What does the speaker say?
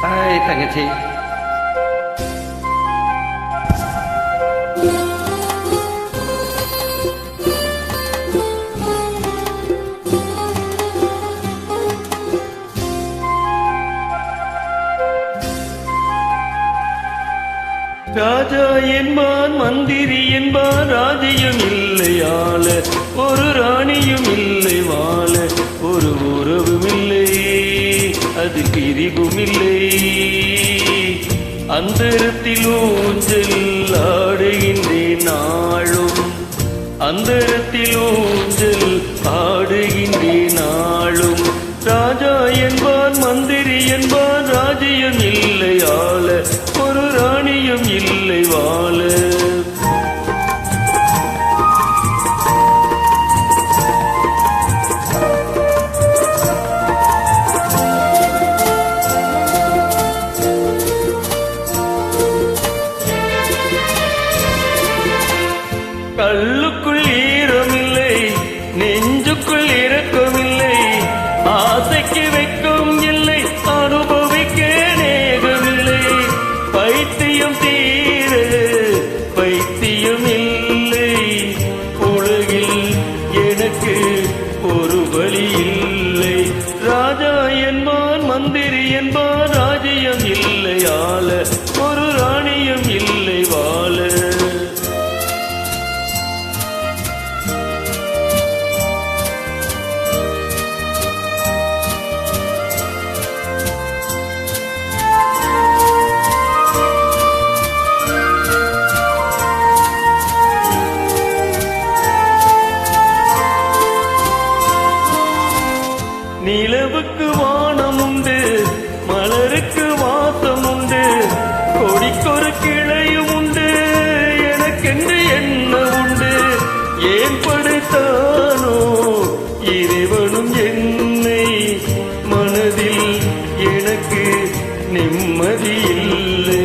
Hi தங்கச்சி. ராஜா என்பான், மந்திரி என்பான், ராஜ்யம் இல்லை ஆள, ஒரு ராணியும் இல்லை வாழ, ஒரு உறவும் இல்லை, அது பிரிவும் இல்லை. அந்தரத்தில் ஊஞ்சல் ஆடுகின்றேன் நாளும், அந்தரத்தில் ஊஞ்சல் ஆடுகின்றேன் நாளும். ராஜா என்பான், மந்திரி என்பான், ராஜ்யம் இல்லை ஆள, ஒரு ராணியும் இல்லை வாழ. கல்லுக்குள் ஈரமில்லை, நெஞ்சுக்குள் இரக்கமில்லை, ஆசைக்கு வெட்கம் இல்லை, அனுபவிக்க நேகமில்லை. பைத்தியம் தீர பைத்தியம் இல்லை, உலகில் எனக்கு ஒரு வழி இல்லை. ராஜா என்பான், மந்திரி என்பான், ராஜ்யம் இல்லை ஆள, ஒரு ராணியும் இல்லை வாழ. நிலவுக்கு வானம் உண்டு, மலருக்கு வாசம் உண்டு, கொடிக்கொரு கிளையும் உண்டு, எனக்கென்று என்ன உண்டு. ஏன் படைத்தானோ இறைவனும் என்னை, மனதில் எனக்கு நிம்மதி இல்லை.